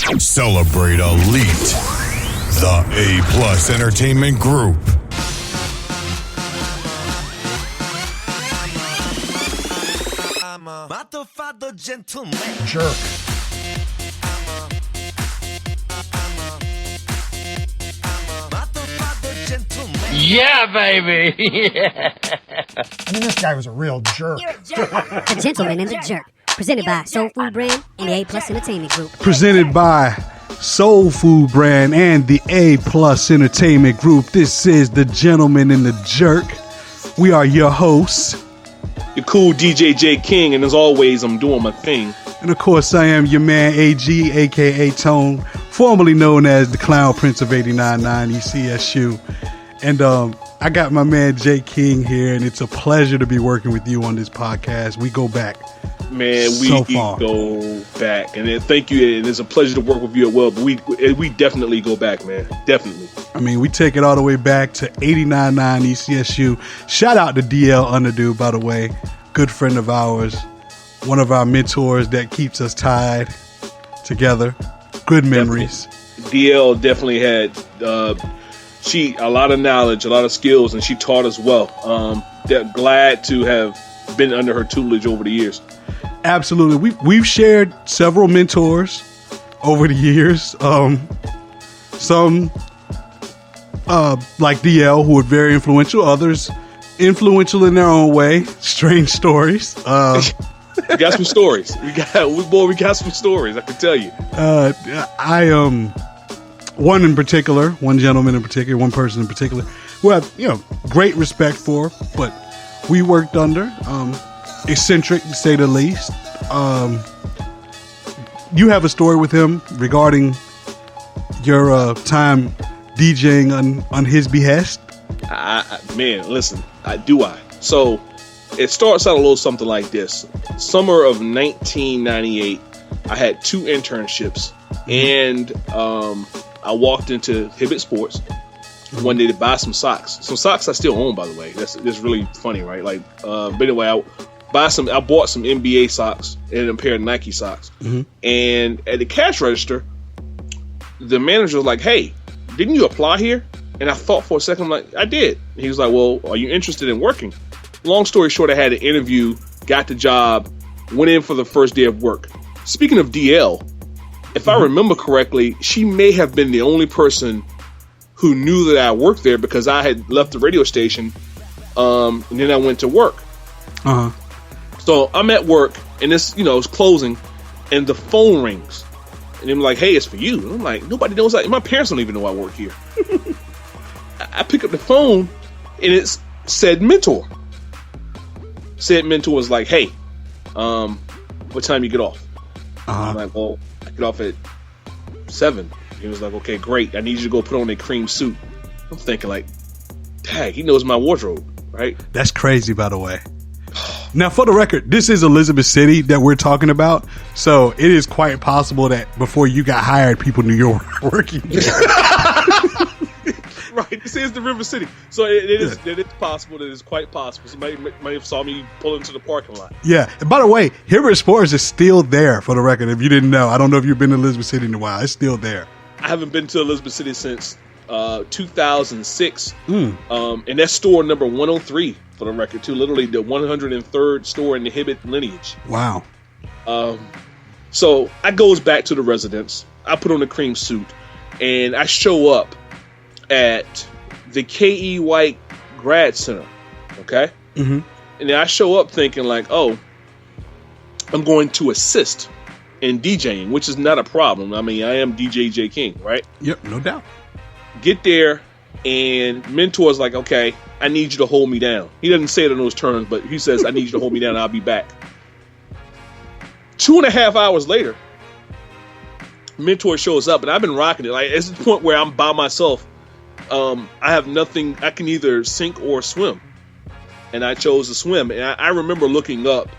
Celebrate Elite, the A+ Entertainment Group. I'm a motherfucker gentleman. Jerk. Yeah, baby. Yeah. I mean, this guy was a real jerk. You're a jerk. A gentleman and a jerk. Presented by Soul Food Brand and the A+ Entertainment Group. Presented by Soul Food Brand and the A+ Entertainment Group. This is the Gentleman and the Jerk. We are your hosts. Your cool DJ J King, and as always, I'm doing my thing. And of course, I am your man AG, aka Tone, formerly known as the Clown Prince of 89.9 ECSU. And I got my man J King here, and it's a pleasure to be working with you on this podcast. We go back. Man, we so far. go back, and thank you. And it's a pleasure to work with you as well. But we definitely go back, man. Definitely. I mean, we take it all the way back to 89.9 ECSU. Shout out to DL Underdo, by the way, good friend of ours, one of our mentors that keeps us tied together. Good memories. DL definitely had a lot of knowledge, a lot of skills, and she taught us well. Glad to have been under her tutelage over the years. Absolutely. We've shared several mentors over the years. Some like DL, who are very influential. Others influential in their own way. Strange stories. We got some stories. We got some stories. I can tell you. One gentleman in particular, one person in particular, who I have great respect for, but we worked under. Eccentric, to say the least. You have a story with him regarding your time DJing on his behest. Man, listen, do I? So it starts out a little something like this. Summer of 1998, I had 2 internships, and I walked into Hibbett Sports one day to buy some socks. Some socks I still own, by the way. That's really funny, right? But anyway, I bought some NBA socks and a pair of Nike socks. Mm-hmm. And at the cash register, the manager was like, "Hey, didn't you apply here?" And I thought for a second, I'm like, "I did." He was like, "Well, are you interested in working?" Long story short, I had an interview, got the job, went in for the first day of work. Speaking of DL, if I remember correctly, she may have been the only person who knew that I worked there because I had left the radio station, and then I went to work. Uh-huh. So I'm at work, and it's closing, and the phone rings, and they're like, "Hey, it's for you." And I'm like, nobody knows. My parents don't even know I work here. I pick up the phone, and it said mentor. Said mentor was like, "Hey, what time you get off?" Uh-huh. I'm like, "Well, I get off at 7. He was like, "Okay, great. I need you to go put on a cream suit." I'm thinking like, dang, he knows my wardrobe, right? That's crazy, by the way. Now, for the record, this is Elizabeth City that we're talking about, so it is quite possible that before you got hired, people knew you were working there. Right, this is the River City, so it is possible. That it's quite possible. Somebody might have saw me pull into the parking lot. Yeah, and by the way, Hibbert Sports is still there, for the record, if you didn't know. I don't know if you've been to Elizabeth City in a while. It's still there. I haven't been to Elizabeth City since 2006, and that's store number 103, for the record, too. Literally the 103rd store in the Hibbett lineage. Wow. So I goes back to the residence. I put on a cream suit, and I show up at the K.E. White Grad Center, okay? Mm-hmm. And then I show up thinking like, oh, I'm going to assist in DJing, which is not a problem. I mean, I am DJ J King, right? Yep, no doubt. Get there, and mentor's like, okay, I need you to hold me down. He doesn't say it in those terms, but he says, I need you to hold me down, I'll be back. 2.5 hours later, mentor shows up, and I've been rocking it. Like, it's the point where I'm by myself. I have nothing. I can either sink or swim, and I chose to swim. And I remember looking up,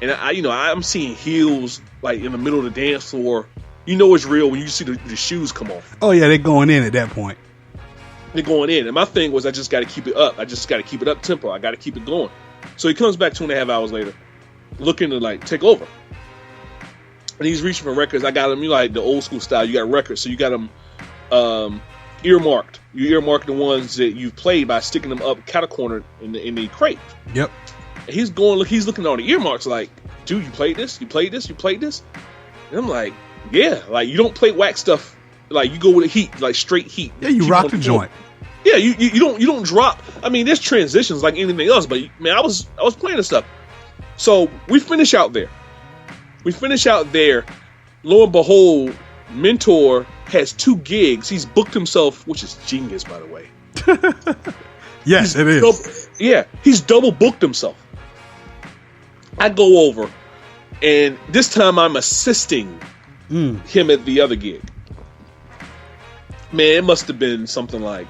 and I'm seeing heels like in the middle of the dance floor. You know it's real when you see the shoes come off. Oh yeah, they're going in at that point. They're going in, and my thing was I just got to keep it up. I just got to keep it up tempo. I got to keep it going. So he comes back 2.5 hours later, looking to like take over. and he's reaching for records. I got him, like the old school style. You got records, so you got them earmarked. You earmark the ones that you've played by sticking them up cat-a-cornered in the crate. Yep. And he's looking at all the earmarks like, dude, you played this? You played this? You played this? And I'm like, yeah. Like, you don't play whack stuff. Like, you go with a heat, like straight heat. Yeah, you rock the joint. Yeah, you don't drop. I mean, there's transitions like anything else, but man, I was playing this stuff. So we finish out there. Lo and behold, Mentor has 2 gigs. He's booked himself, which is genius, by the way. Yes, it is. He's double booked himself. I go over, and this time I'm assisting him at the other gig. Man, it must have been something like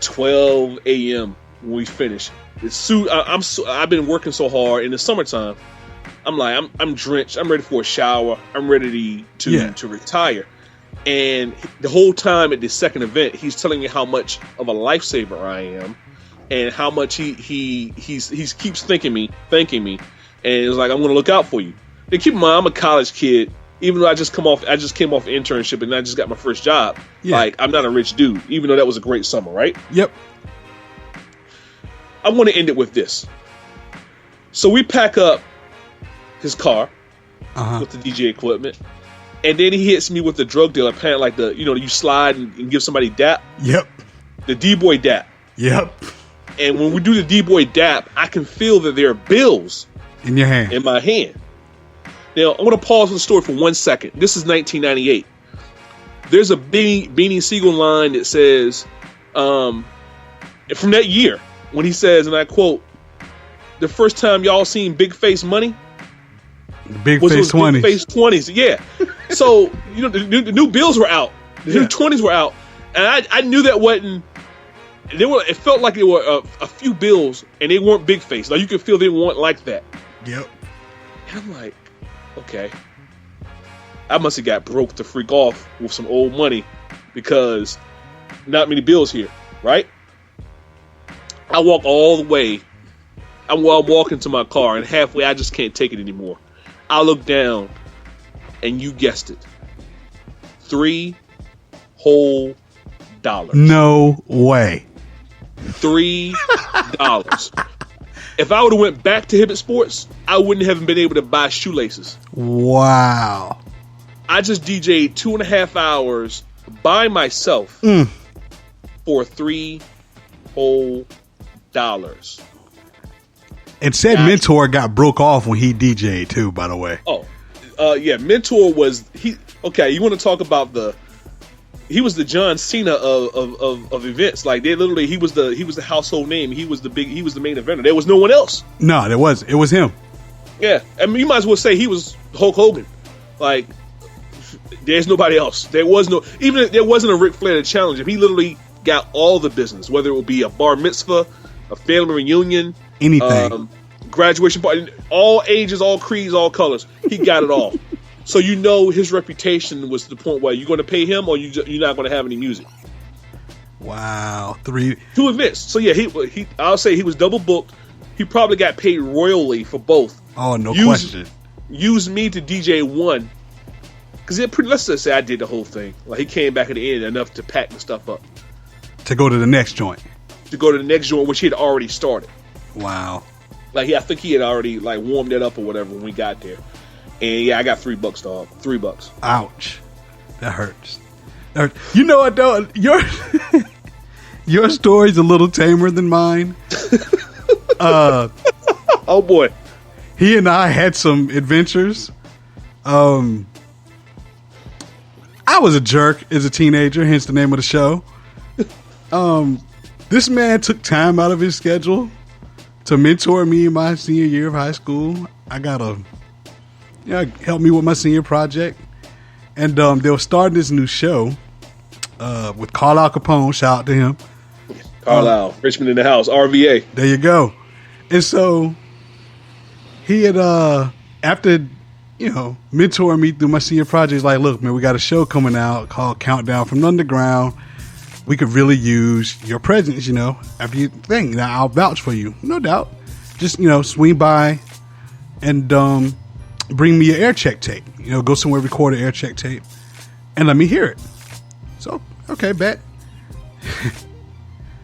12 a.m. when we finished. I've been working so hard in the summertime. I'm like, I'm drenched. I'm ready for a shower. I'm ready to retire. And the whole time at this second event, he's telling me how much of a lifesaver I am, and how much he keeps thanking me, and it's like, I'm going to look out for you. And keep in mind, I'm a college kid. Even though I just came off internship and I just got my first job. Yeah. Like, I'm not a rich dude, even though that was a great summer, right? Yep. I want to end it with this. So we pack up his car with the DJ equipment, and then he hits me with the drug dealer pant, like you slide and give somebody dap. Yep. The D-boy dap. Yep. And when we do the D-boy dap, I can feel that there are bills in your hand. In my hand. Now, I'm going to pause the story for 1 second. This is 1998. There's a Beanie Siegel line that says, from that year, when he says, and I quote, "The first time y'all seen Big Face Money Big Face 20s. Big Face 20s, yeah." So, the new bills were out. The new 20s were out. And I knew that wasn't, it felt like there were a few bills, and they weren't Big Face. Like, you could feel they weren't like that. Yep. And I'm like, okay, I must have got broke to freak off with some old money, because not many bills here, right? I walk all the way. I'm walking to my car, and halfway I just can't take it anymore. I look down, and you guessed it, $3 whole. No way. $3. If I would have went back to Hibbett Sports, I wouldn't have been able to buy shoelaces. Wow. I just DJ'd 2.5 hours by myself for $3 whole. And said Mentor got broke off when he DJ'd too, by the way. Yeah, Mentor was okay, you want to talk about he was the John Cena of events. Like, he was the household name. He was the main eventer. There was no one else. No, it was him. Yeah, I mean, you might as well say he was Hulk Hogan. Like, there's nobody else. There wasn't a Ric Flair to challenge him. He literally got all the business, whether it would be a bar mitzvah, a family reunion, anything, graduation party, all ages, all creeds, all colors. He got it all. So his reputation was to the point where you're going to pay him, or you're not going to have any music. Wow, 2 events. So yeah, I'll say he was double booked. He probably got paid royally for both. Oh, no question. Used me to DJ one, because let's just say I did the whole thing. Like, he came back at the end enough to pack the stuff up to go to the next joint. Which he had already started. Wow. Like, I think he had already warmed it up or whatever when we got there. And yeah, I got $3, dog. $3. Ouch. That hurts. You know what, though? Your story's a little tamer than mine. Oh boy. He and I had some adventures. I was a jerk as a teenager, hence the name of the show. This man took time out of his schedule to mentor me in my senior year of high school. I got help me with my senior project. And they were starting this new show with Carlisle Capone. Shout out to him. Carlisle, Richmond in the house, RVA. There you go. And so he had, after, mentoring me through my senior project, he's like, look, man, we got a show coming out called Countdown from the Underground. We could really use your presence, after you think. Now, I'll vouch for you. No doubt. Just, swing by. And bring me an air check tape. Go somewhere, record an air check tape, and let me hear it. So, okay, bet.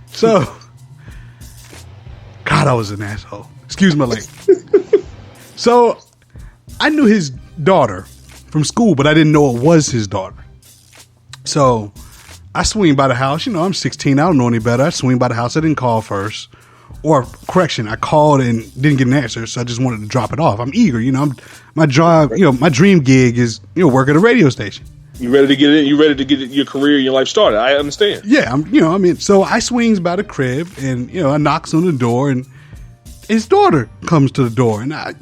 So, God, I was an asshole. Excuse my language. So, I knew his daughter from school, but I didn't know it was his daughter. So, I swing by the house. I'm 16. I don't know any better. I swing by the house. I didn't call first. Or, correction, I called and didn't get an answer, so I just wanted to drop it off. I'm eager. My job, my dream gig is, work at a radio station. You ready to get in? You ready to get your career and your life started? I understand. Yeah, so I swings by the crib and, I knocks on the door and his daughter comes to the door and I,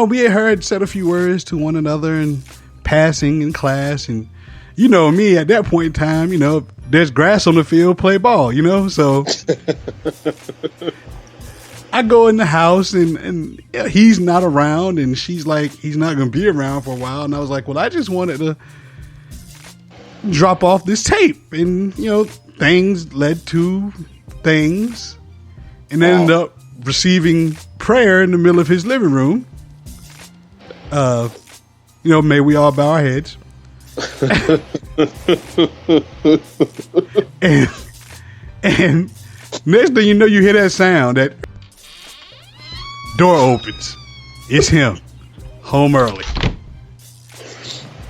we had said a few words to one another and passing in class and, me at that point in time, there's grass on the field, play ball, so I go in the house and he's not around and she's like, he's not going to be around for a while. And I was like, well, I just wanted to drop off this tape and, things led to things and ended up receiving prayer in the middle of his living room. May we all bow our heads. and next thing you know, you hear that sound, that door opens. It's him. Home early.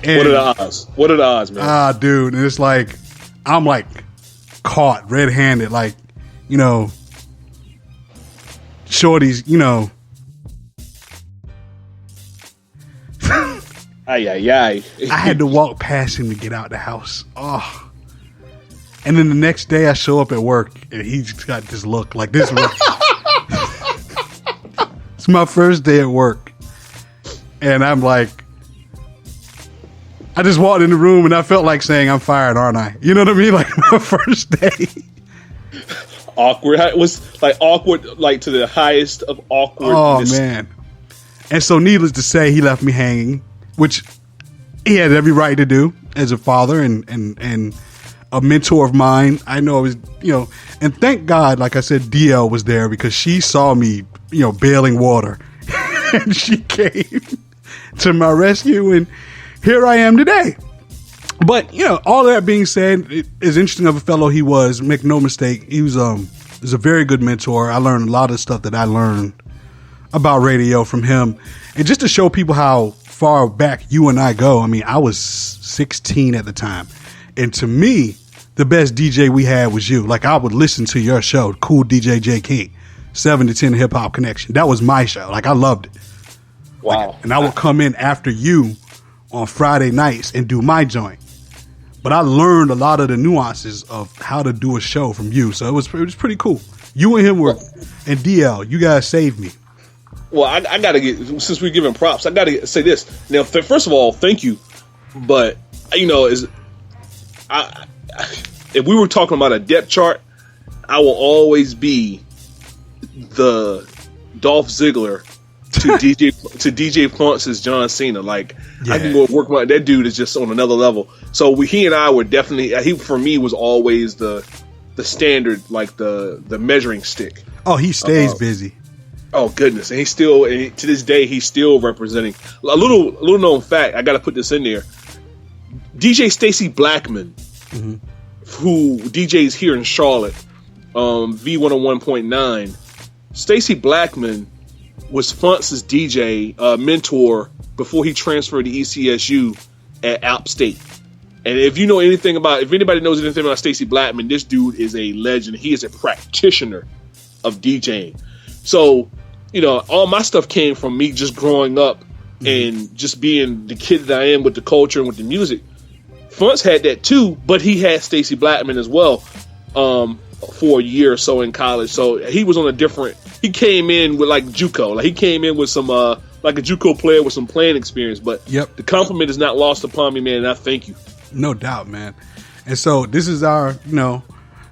And, what are the odds? What are the odds, man? Dude. And it's like, I'm like caught red-handed. Like, shorty's, Ay, ay, ay. I had to walk past him to get out the house. Oh. And then the next day I show up at work and he's got this look like this. It's my first day at work. And I'm like, I just walked in the room and I felt like saying, I'm fired, aren't I? You know what I mean? Like my first day. Awkward. It was like awkward, like to the highest of awkwardness. Oh, man. And so needless to say, he left me hanging, which he had every right to do as a father and a mentor of mine. I know it was, and thank God, like I said, DL was there because she saw me, bailing water and she came to my rescue and here I am today. But, all that being said, as interesting of a fellow he was, make no mistake, he was a very good mentor. I learned a lot of stuff that I learned about radio from him. And just to show people how far back you and I go, I was 16 at the time. And to me, the best DJ we had was you. Like, I would listen to your show, Cool DJ J King, 7 to 10 Hip Hop Connection. That was my show. Like, I loved it. Wow. Like, and I would come in after you on Friday nights and do my joint. But I learned a lot of the nuances of how to do a show from you. So it was pretty cool. You and him were, and DL, you guys saved me. Well, I got to get, since we're giving props, I got to say this. Now, first of all, thank you. But, if we were talking about a depth chart, I will always be the Dolph Ziggler to DJ Fonz's John Cena. Like, yeah. I can go work my, that dude is just on another level. So he and I were definitely, he for me was always the standard, like the measuring stick. Oh, he stays busy. Oh goodness, and to this day he's still representing. A little known fact, I got to put this in there. DJ Stacy Blackman, who DJs here in Charlotte, V101.9. Stacy Blackman was Fonz's DJ mentor before he transferred to ECSU at App State. And if anybody knows anything about Stacy Blackman, this dude is a legend. He is a practitioner of DJing. So, all my stuff came from me just growing up and just being the kid that I am with the culture and with the music. Fonz had that too, but he had Stacy Blackman as well for a year or so in college. So he was on he came in with like JUCO. Like he came in with some like a JUCO player with some playing experience. But the compliment is not lost upon me, man, and I thank you. No doubt, man. And so this is our,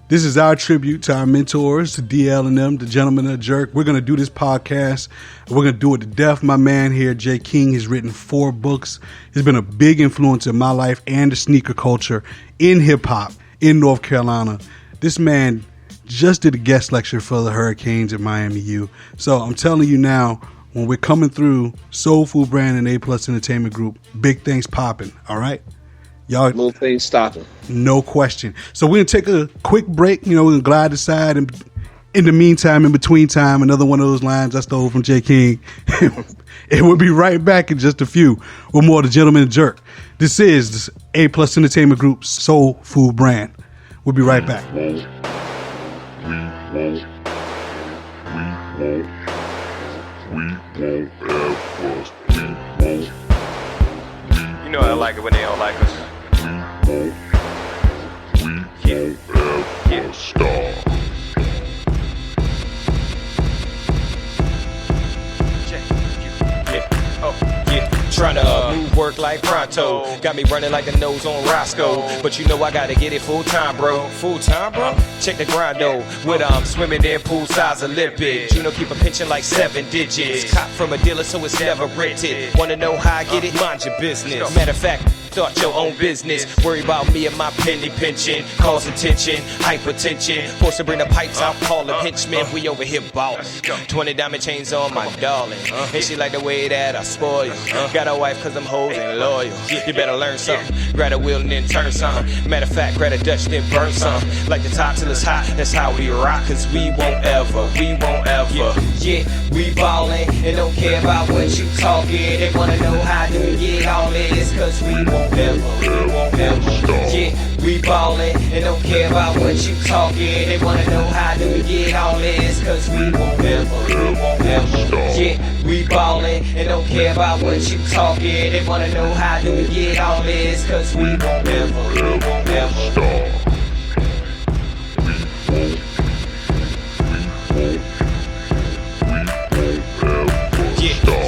this is our tribute to our mentors, to DL and them, the Gentlemen of the Jerk. We're going to do this podcast. We're going to do it to death. My man here, Jay King, has written 4 books. He's been a big influence in my life and the sneaker culture in hip-hop in North Carolina. This man just did a guest lecture for the Hurricanes at Miami U. So I'm telling you now, when we're coming through Soul Food Brand and A Plus Entertainment Group, big things popping. All right, y'all. Little things stopping. No question. So we're gonna take a quick break. We're gonna glide aside, and in the meantime, in between time, another one of those lines I stole from J. King. And we'll be right back in just a few with more of the Gentleman and Jerk. This is A Plus Entertainment Group's Soul Food Brand. We'll be right back. You know I like it when they don't like us. Trying to move work like pronto. Got me running like the nose on Roscoe. But you know I gotta get it full time, bro. Full time, bro? Check the grind, though. With swimming in pool size Olympics. Keep a pension like 7 digits. Cop from a dealer, so it's never rented. Wanna know how I get it? Mind your business. Matter of fact, start your own business. Worry about me and my penny pension. Cause attention, hypertension. Forced to bring the pipes out, call them henchmen. We over here ballin'. 20 diamond chains on my darling. And she like the way that I spoil you. Got a wife cause I'm hoes and loyal. You better learn something. Grab a wheel and then turn some. Matter of fact, grab a Dutch then burn some. Like the top till it's hot, that's how we rock. Cause we won't ever. Yeah, we ballin' and don't care about what you talking. They wanna know how do we get all this. Cause we won't ever. Yeah, we ballin' and don't care about what you talking. They wanna know how do we get all this. Cause we won't ever. Yeah, we ballin' and don't care about what you talking. They wanna know how do we get all this. Cause we won't ever.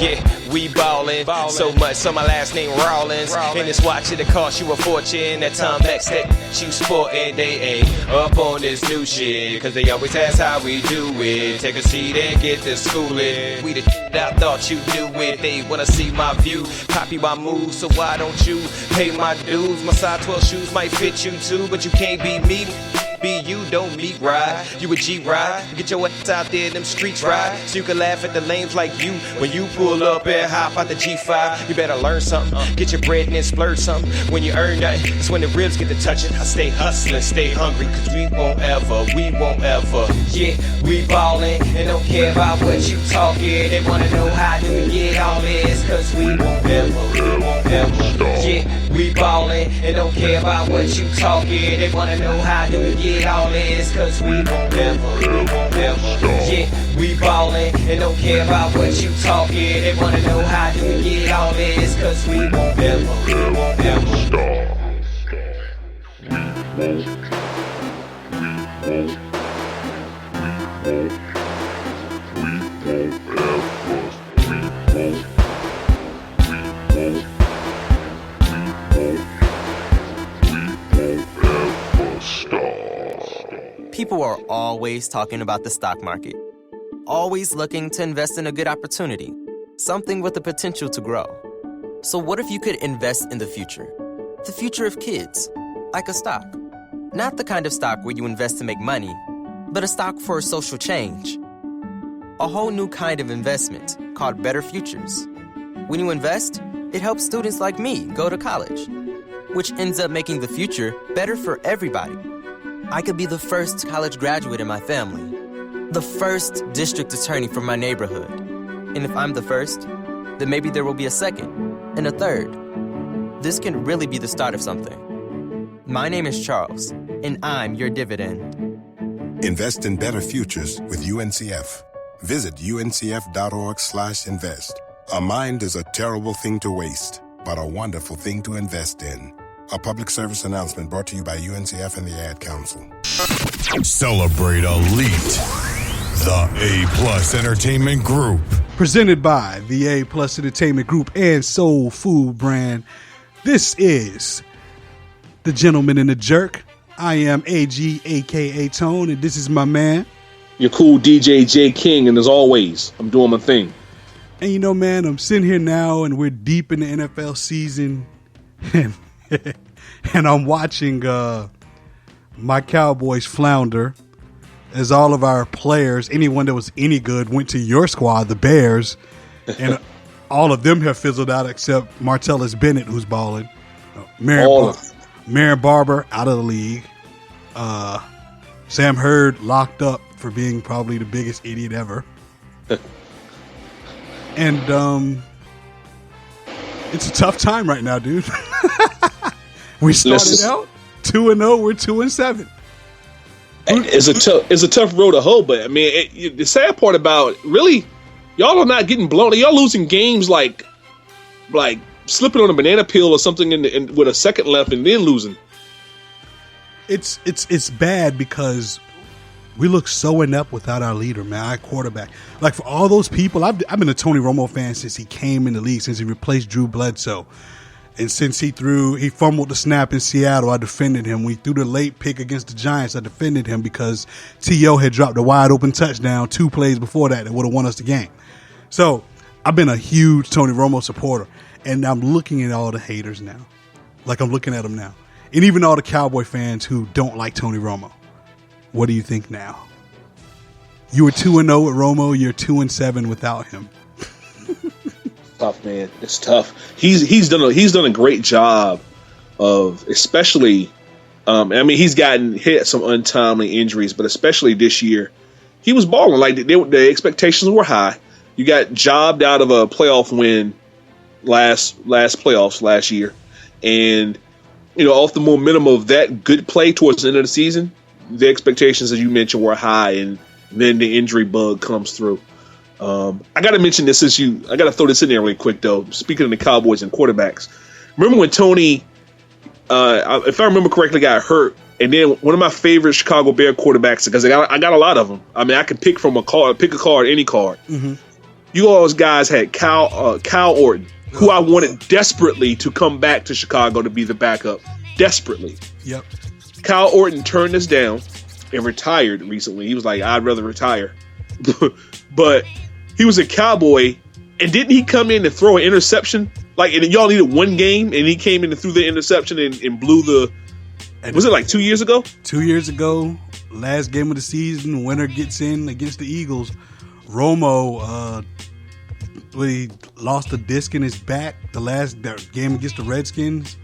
Yeah, we ballin', so much, so my last name Rollins. And this watch it'll cost you a fortune. That time X that you sportin', they ain't up on this new shit. Cause they always ask how we do it. Take a seat and get to schooling. We the shit I thought you knew it. They wanna see my view, copy my moves, so why don't you pay my dues? My size 12 shoes might fit you too, but you can't be me. Be you, don't meet ride. You a G-ride, get your ass out there, them streets ride. So you can laugh at the lames like you when you pull up and hop out the G5. You better learn something, get your bread and then splurge something. When you earn that, it's when the ribs get to touching. I stay hustling, stay hungry, cause we won't ever. Yeah, we ballin' and don't care about what you talking. They wanna know how do we get all this. Cause we won't ever. Yeah, we ballin' and don't care about what you talking. They wanna know how do we get all this. Cause we won't ever. Yeah, we ballin' and don't care about what you talking. They wanna know how do we get all this. Cause we won't ever. People are always talking about the stock market, always looking to invest in a good opportunity, something with the potential to grow. So what if you could invest in the future of kids, like a stock? Not the kind of stock where you invest to make money, but a stock for social change. A whole new kind of investment called Better Futures. When you invest, it helps students like me go to college, which ends up making the future better for everybody. I could be the first college graduate in my family, the first district attorney from my neighborhood. And if I'm the first, then maybe there will be a second and a third. This can really be the start of something. My name is Charles, and I'm your dividend. Invest in better futures with UNCF. Visit uncf.org/invest. A mind is a terrible thing to waste, but a wonderful thing to invest in. A public service announcement brought to you by UNCF and the Ad Council. Celebrate Elite, the A-Plus Entertainment Group. Presented by the A-Plus Entertainment Group and Soul Food Brand. This is The Gentleman and the Jerk. I am AG, a.k.a. Tone, and this is my man. Your cool DJ J. King, and as always, I'm doing my thing. And you know, man, I'm sitting here now, and we're deep in the NFL season, and I'm watching my Cowboys flounder as all of our players, anyone that was any good, went to your squad, the Bears, And all of them have fizzled out except Martellus Bennett, who's balling. Marion Barber out of the league. Sam Hurd locked up for being probably the biggest idiot ever. And it's a tough time right now, dude. We started out 2-0. We're 2-7. It's a tough road to hoe, but I mean, the sad part about really, y'all are not getting blown. Y'all losing games like slipping on a banana peel or something with a second left and then losing. It's bad because we look so inept without our leader, man. Our quarterback. Like, for all those people, I've been a Tony Romo fan since he came in the league, since he replaced Drew Bledsoe. And since he fumbled the snap in Seattle, I defended him. We threw the late pick against the Giants, I defended him because T.O. had dropped a wide open touchdown 2 plays before that would have won us the game. So I've been a huge Tony Romo supporter, and I'm looking at all the haters now. Like, I'm looking at them now. And even all the Cowboy fans who don't like Tony Romo. What do you think now? You were 2-0 with Romo. You're 2-7 without him. Tough, man. It's tough. He's done a great job of, especially. I mean, he's gotten hit some untimely injuries, but especially this year, he was balling. Like, the expectations were high. You got jobbed out of a playoff win last playoffs last year, and off the momentum of that good play towards the end of the season, the expectations, as you mentioned, were high, and then the injury bug comes through. I got to mention this I got to throw this in there really quick, though. Speaking of the Cowboys and quarterbacks, remember when Tony, if I remember correctly, got hurt, and then one of my favorite Chicago Bear quarterbacks, because I got a lot of them. I mean, I could pick from pick a card, any card. Mm-hmm. You all those guys had Kyle Orton, who I wanted desperately to come back to Chicago to be the backup, desperately. Yep. Kyle Orton turned us down and retired recently. He was like, I'd rather retire. But he was a Cowboy, and didn't he come in and throw an interception? Like, and y'all needed one game, and he came in and threw the interception and blew the. Was it like 2 years ago? 2 years ago, last game of the season, winner gets in against the Eagles. Romo, he lost a disc in his back the game against the Redskins.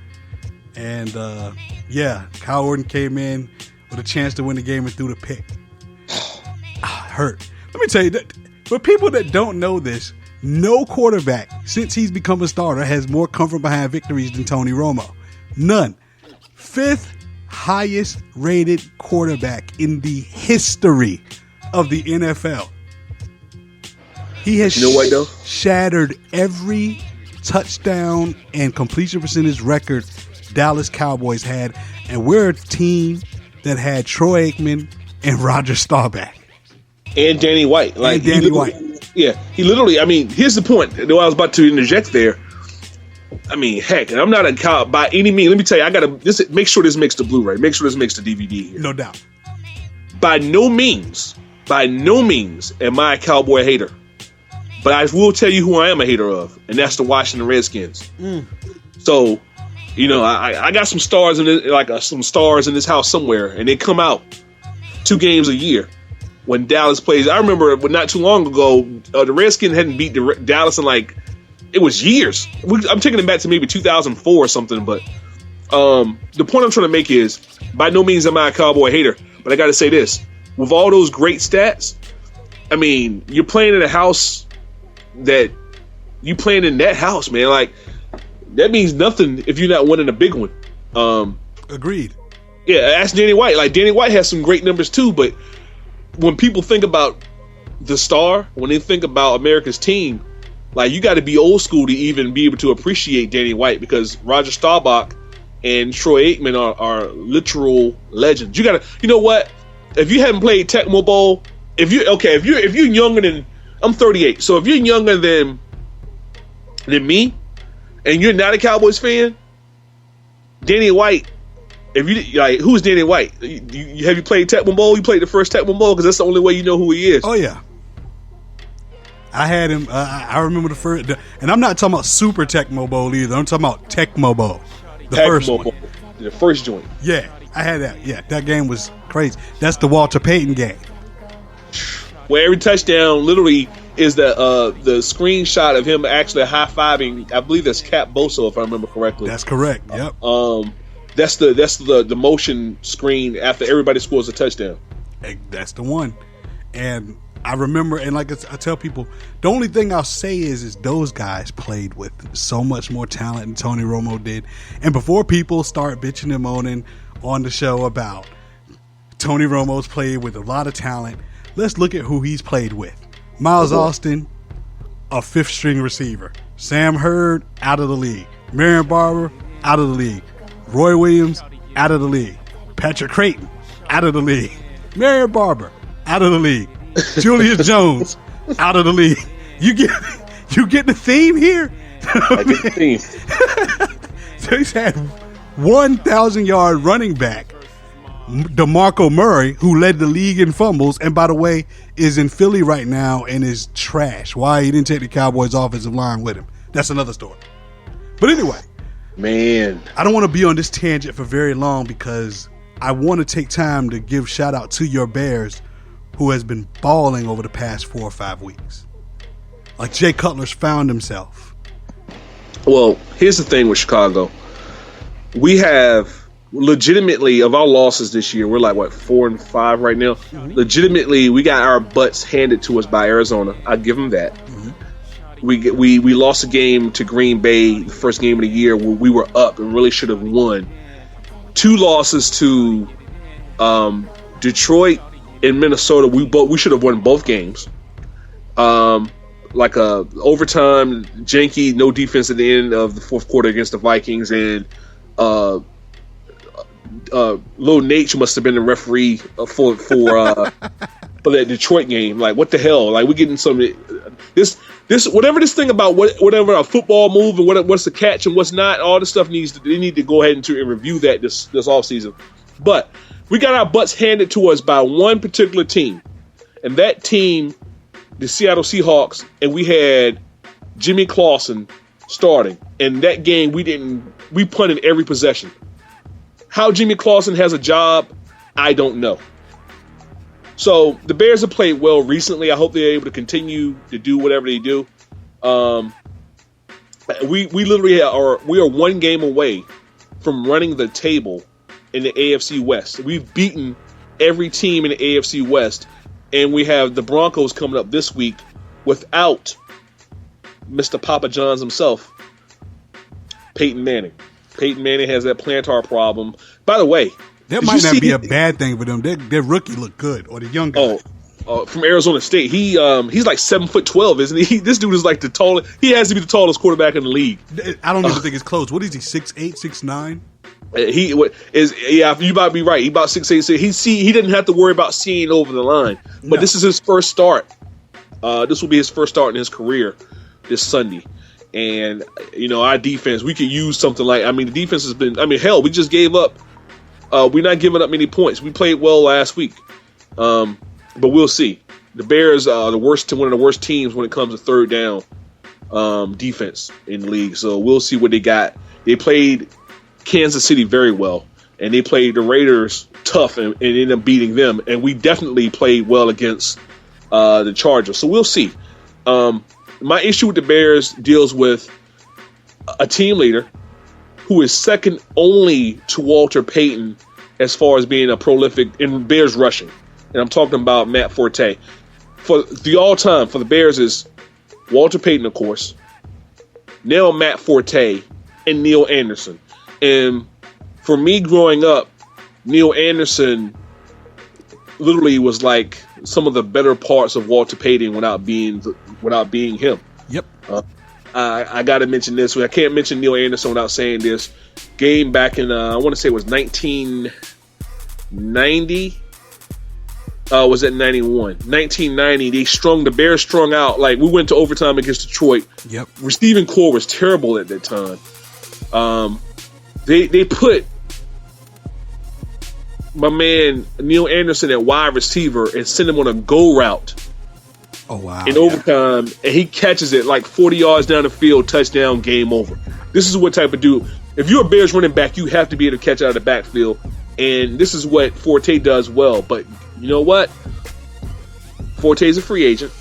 And, Kyle Orton came in with a chance to win the game and threw the pick. Hurt. Let me tell you, that for people that don't know this, no quarterback, since he's become a starter, has more comfort behind victories than Tony Romo. None. 5th highest rated quarterback in the history of the NFL. He has shattered every touchdown and completion percentage record Dallas Cowboys had, and we're a team that had Troy Aikman and Roger Staubach. And Danny White. Yeah, he literally, I mean, here's the point. I was about to interject there. I mean, heck, and I'm not a cow by any means. Let me tell you, I got to make sure this makes the Blu-ray. Make sure this makes the DVD here. No doubt. By no means am I a Cowboy hater. But I will tell you who I am a hater of, and that's the Washington Redskins. So, I got some stars in this, some stars in this house somewhere, and they come out 2 games a year. When Dallas plays, I remember not too long ago, the Redskins hadn't beat Dallas in it was years. I'm taking it back to maybe 2004 or something. But the point I'm trying to make is, by no means am I a Cowboy hater, but I got to say this: with all those great stats, I mean, you're playing in a house man. Like, that means nothing if you're not winning a big one. Agreed. Yeah, ask Danny White. Like, Danny White has some great numbers too, but when people think about the star, when they think about America's team, like, you got to be old school to even be able to appreciate Danny White, because Roger Staubach and Troy Aikman are literal legends. You got to, you know what? If you haven't played Tecmo Bowl, if you're younger than, I'm 38, so if you're younger than me, and you're not a Cowboys fan, Danny White. If you who's Danny White? Have you played Tecmo Bowl? You played the first Tecmo Bowl, because that's the only way you know who he is. Oh yeah, I had him. I remember the first, and I'm not talking about Super Tecmo Bowl either. I'm talking about Tecmo Bowl, first one, the first joint. Yeah, I had that. Yeah, that game was crazy. That's the Walter Payton game, where every touchdown, literally, is the screenshot of him actually high-fiving, I believe that's Cap Boso, if I remember correctly. That's correct. Yep. That's the motion screen after everybody scores a touchdown. That's the one. And I remember, and like I tell people, the only thing I'll say is those guys played with so much more talent than Tony Romo did. And before people start bitching and moaning on the show about Tony Romo's played with a lot of talent, let's look at who he's played with. Miles Austin, a fifth-string receiver. Sam Hurd, out of the league. Marion Barber, out of the league. Roy Williams, out of the league. Patrick Creighton, out of the league. Marion Barber, out of the league. Julius Jones, out of the league. You get the theme here? I get the theme. So he's had 1,000-yard running back, DeMarco Murray, who led the league in fumbles, and by the way, is in Philly right now and is trash. Why he didn't take the Cowboys' offensive line with him? That's another story. But anyway, man, I don't want to be on this tangent for very long because I want to take time to give shout out to your Bears, who has been balling over the past 4 or 5 weeks. Like Jay Cutler's found himself. Well, here's the thing with Chicago. We have legitimately, of our losses this year, we're like, 4-5 right now? Mm-hmm. Legitimately, we got our butts handed to us by Arizona. I'll give them that. Mm-hmm. We lost a game to Green Bay, the first game of the year, where we were up and really should have won. 2 losses to Detroit and Minnesota. We should have won both games. Like a overtime, janky, no defense at the end of the fourth quarter against the Vikings, and Lil Nate must have been the referee for that Detroit game. Like, what the hell? Like, we're getting some this whatever this thing about whatever a football move and what's the catch and what's not. All this stuff they need to go ahead and review that this offseason. But we got our butts handed to us by one particular team, and that team, the Seattle Seahawks, and we had Jimmy Clausen starting. And that game, we punted every possession. How Jimmy Clausen has a job, I don't know. So the Bears have played well recently. I hope they're able to continue to do whatever they do. We literally are 1 game away from running the table in the AFC West. We've beaten every team in the AFC West, and we have the Broncos coming up this week without Mr. Papa John's himself, Peyton Manning. Peyton Manning has that plantar problem. By the way, that might not be a bad thing for them. Their rookie looked good, or the young guy. From Arizona State. He's like 7'12", isn't he? This dude is like the tallest. He has to be the tallest quarterback in the league. I don't even think it's close. What is he? 6'8", 6'9"? You might be right. He about 6'8". He didn't have to worry about seeing over the line. But This is his first start. This will be his first start in his career this Sunday. And our defense, we could use something like. The defense has been. Hell, we just gave up. We're not giving up many points. We played well last week, but we'll see. The Bears are one of the worst teams when it comes to third down defense in the league. So we'll see what they got. They played Kansas City very well, and they played the Raiders tough and ended up beating them. And we definitely played well against the Chargers. So we'll see. My issue with the Bears deals with a team leader who is second only to Walter Payton as far as being a prolific in Bears rushing. And I'm talking about Matt Forte. For the all-time for the Bears is Walter Payton, of course, now Matt Forte, and Neil Anderson. And for me growing up, Neil Anderson literally was like some of the better parts of Walter Payton without being him. Yep. I got to mention this. I can't mention Neil Anderson without saying this. Game back in, I want to say it was 1990. Was it 91? 1990. The Bears strung out. Like, we went to overtime against Detroit. Yep. Receiving core was terrible at that time. They put my man Neil Anderson at wide receiver and sent him on a go route. Oh, wow. In overtime, and he catches it like 40 yards down the field, touchdown, game over. This is what type of dude. If you're a Bears running back, you have to be able to catch out of the backfield, and this is what Forte does well. But you know what? Forte's a free agent.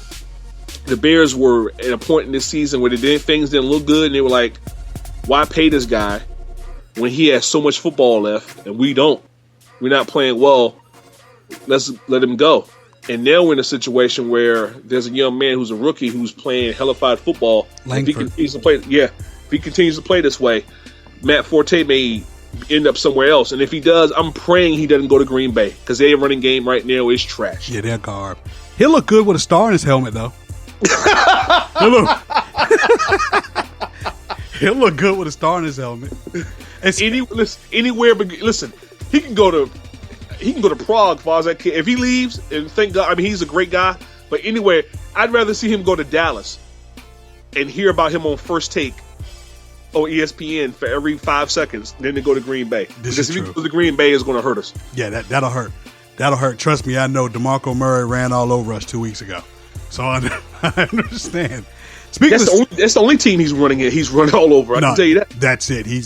the Bears were at a point in this season where things didn't look good, and they were like, why pay this guy when he has so much football left and we don't? We're not playing well. Let's let him go. And now we're in a situation where there's a young man who's a rookie who's playing hellified football. If he continues to play this way, Matt Forte may end up somewhere else. And if he does, I'm praying he doesn't go to Green Bay because their running game right now is trash. Yeah, they're garb. He'll look good with a star in his helmet, though. He'll look good with a star in his helmet. Anywhere, but listen, he can go to Prague as far as that kid. If he leaves, and thank God, I mean, he's a great guy. But anyway, I'd rather see him go to Dallas and hear about him on First Take on ESPN for every 5 seconds than to go to Green Bay. Because if he goes to Green Bay, it's going to hurt us. Yeah, that'll hurt. That'll hurt. Trust me, I know DeMarco Murray ran all over us 2 weeks ago. So I understand. That's the only team he's running in. He's running all over. I can tell you that. That's it. He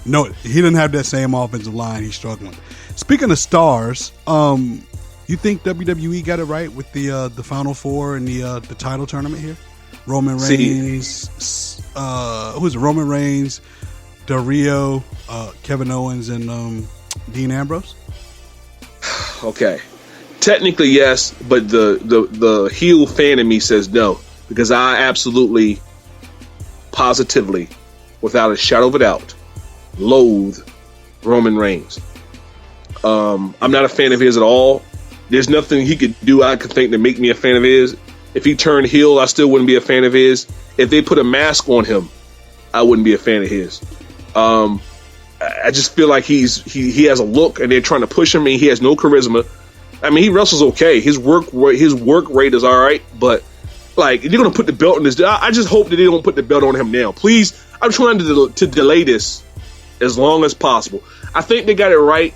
didn't have that same offensive line. He's struggling. Speaking of stars, you think WWE got it right with the Final Four and the title tournament here? Roman Reigns, who's it? Roman Reigns, Del Rio, Kevin Owens, and Dean Ambrose. Okay, technically yes, but the heel fan in me says no, because I absolutely, positively, without a shadow of a doubt, loathe Roman Reigns. I'm not a fan of his at all. There's nothing he could do I could think to make me a fan of his. If he turned heel, I still wouldn't be a fan of his. If they put a mask on him, I wouldn't be a fan of his. I just feel like he has a look, and they're trying to push him, and he has no charisma. I mean, he wrestles okay. His work rate is all right, but like, they're gonna put the belt on this. I just hope that they don't put the belt on him now. Please, I'm trying to delay this as long as possible. I think they got it right,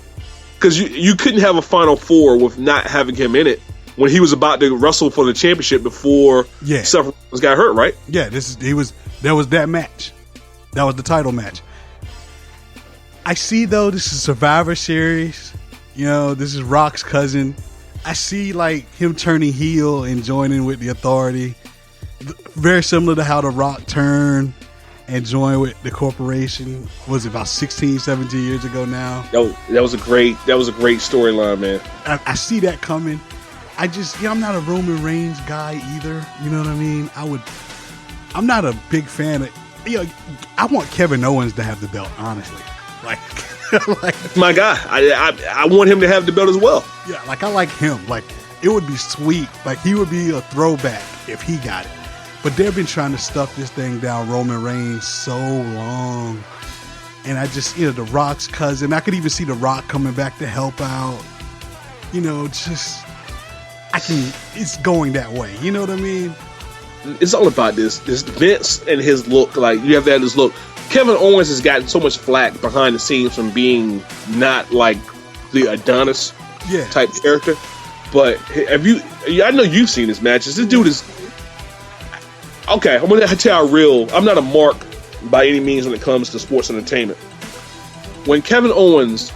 because you couldn't have a Final Four with not having him in it when he was about to wrestle for the championship before Seth Rollins got hurt, right? Yeah, there was that match. That was the title match. I see, though, this is Survivor Series. You know, this is Rock's cousin. I see, like, him turning heel and joining with the Authority. Very similar to how The Rock turned and joined with the corporation. Was it about 16, 17 years ago now? That was a great storyline, man. I see that coming. I'm not a Roman Reigns guy either. You know what I mean? I'm not a big fan of, I want Kevin Owens to have the belt, honestly. Like my guy. I want him to have the belt as well. Yeah, like, I like him. Like, it would be sweet. Like, he would be a throwback if he got it. But they've been trying to stuff this thing down Roman Reigns so long. And I just, The Rock's cousin. I could even see The Rock coming back to help out. It's going that way. You know what I mean? It's all about this Vince and his look. Like, you have to have this look. Kevin Owens has gotten so much flack behind the scenes from being not like the Adonis type character. But I know you've seen his matches. This dude is, okay, I'm going to tell you I'm not a mark by any means when it comes to sports entertainment. When Kevin Owens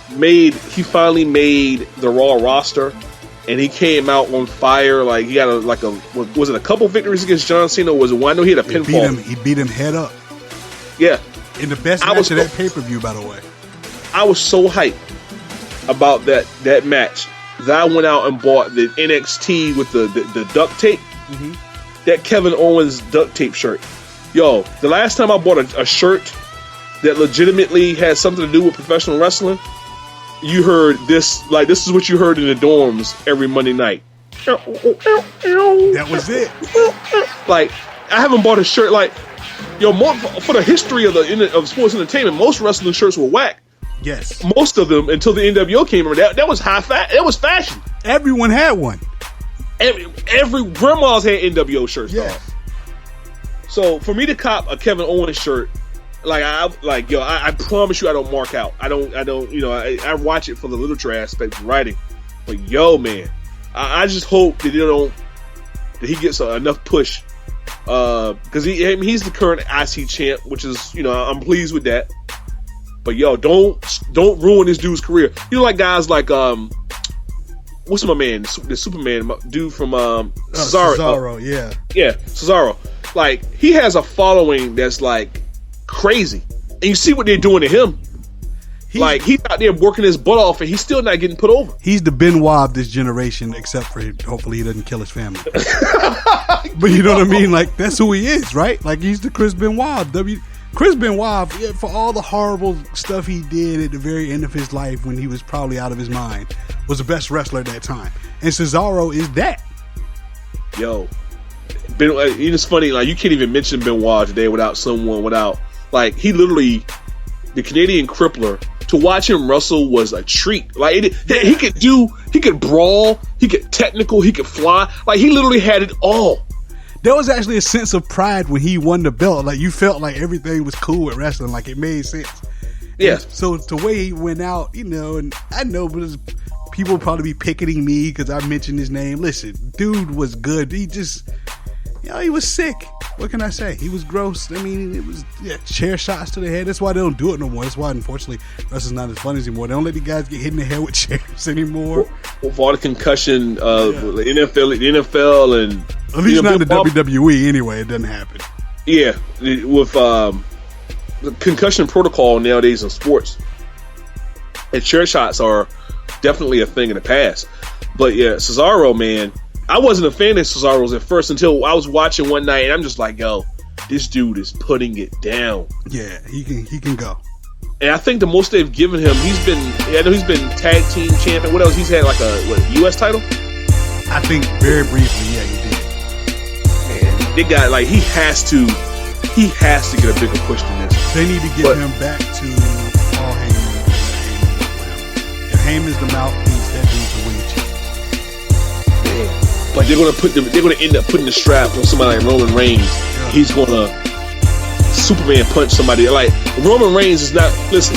finally made the Raw roster, and he came out on fire. Like, he got was it a couple victories against John Cena, or was it one? I know he had a pinfall. He beat him head up. Yeah. In the best match of that pay-per-view, by the way. I was so hyped about that match that I went out and bought the NXT with the duct tape. Mm-hmm. That Kevin Owens duct tape shirt. Yo, the last time I bought a shirt that legitimately had something to do with professional wrestling, you heard this, like, this is what you heard in the dorms every Monday night. That was it. Like, I haven't bought a shirt, like, for the history of sports entertainment, most wrestling shirts were whack. Yes. Most of them, until the NWO came around, that was that was fashion. Everyone had one. Every grandma's had NWO shirts. Yeah. So for me to cop a Kevin Owens shirt, I promise you I don't mark out. I don't. I watch it for the literature aspect of writing. But man, I just hope that he gets enough push. Because he's the current IC champ, which is, I'm pleased with that. But don't ruin this dude's career. Like guys like what's my man? The Superman dude from Cesaro. Cesaro, yeah. Yeah, Cesaro. Like, he has a following that's like crazy. And you see what they're doing to him. He's out there working his butt off and he's still not getting put over. He's the Benoit of this generation, except for hopefully he doesn't kill his family. But you know what I mean? Like, that's who he is, right? Like, he's the Chris Benoit. Chris Benoit, for all the horrible stuff he did at the very end of his life when he was probably out of his mind, was the best wrestler at that time. And Cesaro is that. Yo, it's funny, like, you can't even mention Benoit today without, like, he literally, the Canadian crippler, to watch him wrestle was a treat. Like, he could brawl, he could technical, he could fly. Like, he literally had it all. There was actually a sense of pride when he won the belt. Like, you felt like everything was cool with wrestling. Like, it made sense. Yeah. And so the way he went out, and I know, but people probably be picketing me because I mentioned his name. Listen, dude was good. He just, he was sick. What can I say? He was gross. I mean, it was chair shots to the head. That's why they don't do it no more. That's why, unfortunately, wrestling's not as fun anymore. They don't let the guys get hit in the head with chairs anymore. With all the concussion, the NFL, and at least not in the WWE anyway. It doesn't happen. Yeah, with the concussion protocol nowadays in sports, and chair shots are definitely a thing in the past. But yeah, Cesaro, man. I wasn't a fan of Cesaro's at first until I was watching one night, and I'm just like, yo, this dude is putting it down. Yeah, he can go. And I think the most they've given him, he's been tag team champion. What else? He's had like a U.S. title? I think very briefly, yeah, he did. Man, they got like he has to get a bigger push than this. They need to get him back to Paul Heyman. If Heyman's the mouthpiece, that dude's the winning champion. But they're gonna end up putting the strap on somebody like Roman Reigns. Yeah. He's gonna Superman punch somebody. Like, Roman Reigns is not. Listen,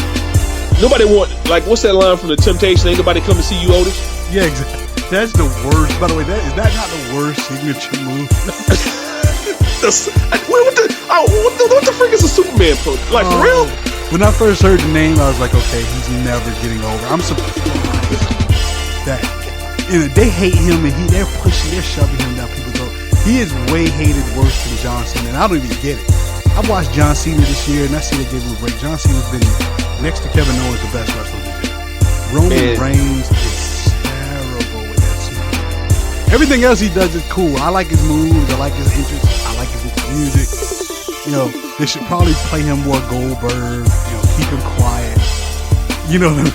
nobody want, like, what's that line from The Temptation? Ain't nobody come to see you, Otis? Yeah, exactly. That's the worst. By the way, is that not the worst signature move? What the frick is a Superman punch? Like, for real? When I first heard the name, I was like, okay, he's never getting over. I'm surprised that. They hate him, and they're shoving him down people's throat. He is way hated worse than John Cena, and I don't even get it. I watched John Cena this year, and I see they gave him a break. John Cena's been, next to Kevin Owens, the best wrestler this year. Roman Reigns is terrible with that suit. Everything else he does is cool. I like his moves. I like his entrance. I like his music. They should probably play him more Goldberg. Keep him quiet. You know what I mean?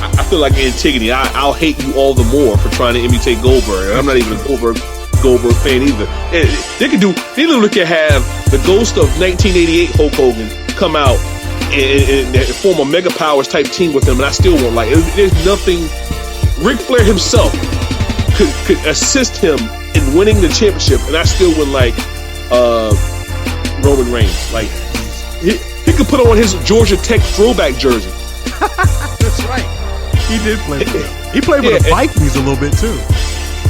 I feel like Antigone. I'll hate you all the more for trying to imitate Goldberg. And I'm not even a Goldberg fan either. They literally could have the ghost of 1988 Hulk Hogan come out and form a Mega Powers type team with him, and I still won't like it. There's nothing. Ric Flair himself could assist him in winning the championship, and I still wouldn't like Roman Reigns. Like, he could put on his Georgia Tech throwback jersey. That's right. He did play for them. He played with the Vikings a little bit too.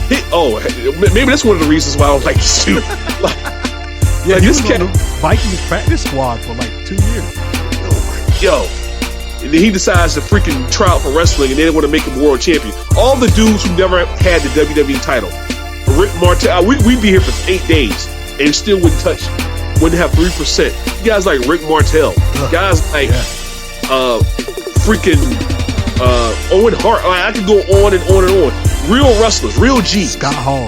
Maybe that's one of the reasons why I don't like this dude. He was on the Vikings practice squad for like 2 years. And then he decides to freaking try out for wrestling, and they didn't want to make him world champion. All the dudes who never had the WWE title, Rick Martel, we'd be here for 8 days and still wouldn't have 3%. Guys like Rick Martel, guys like freaking Owen Hart. I could go on and on and on. Real wrestlers, real G. Scott Hall.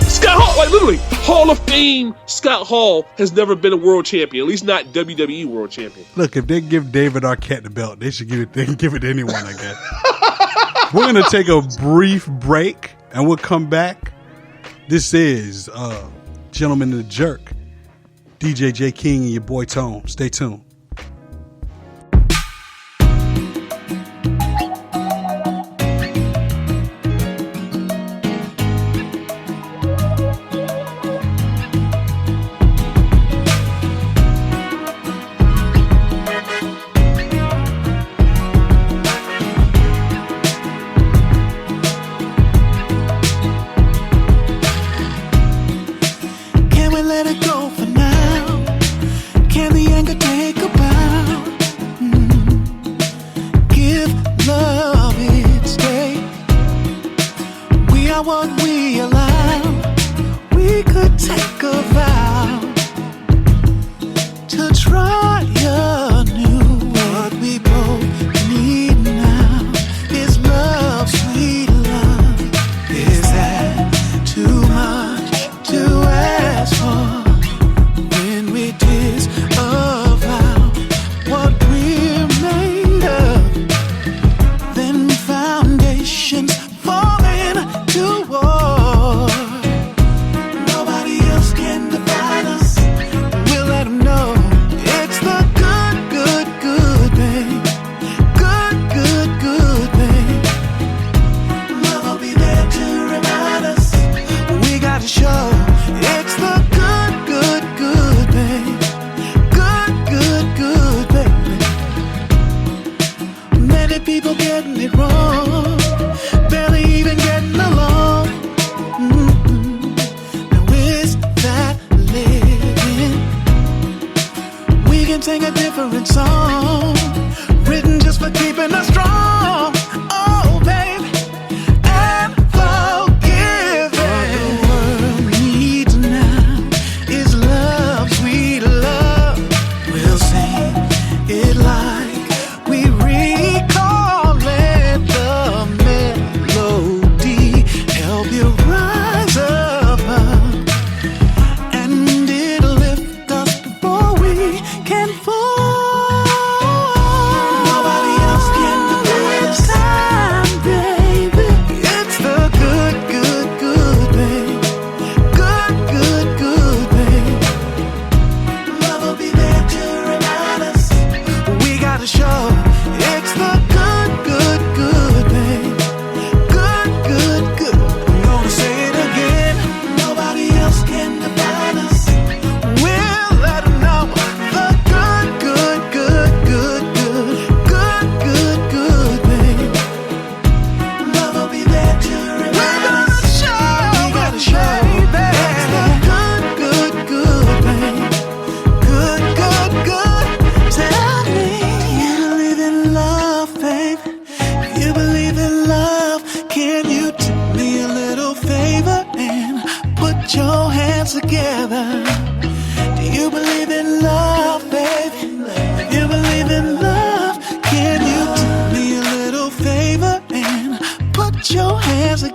Scott Hall, like literally, Hall of Fame Scott Hall has never been a world champion, at least not WWE world champion. Look, if they give David Arquette the belt, they can give it to anyone, I guess. We're going to take a brief break, and we'll come back. This is Gentleman and the Jerk. DJ J. King and your boy Tone. Stay tuned. Can we let it go for now? Can the anger take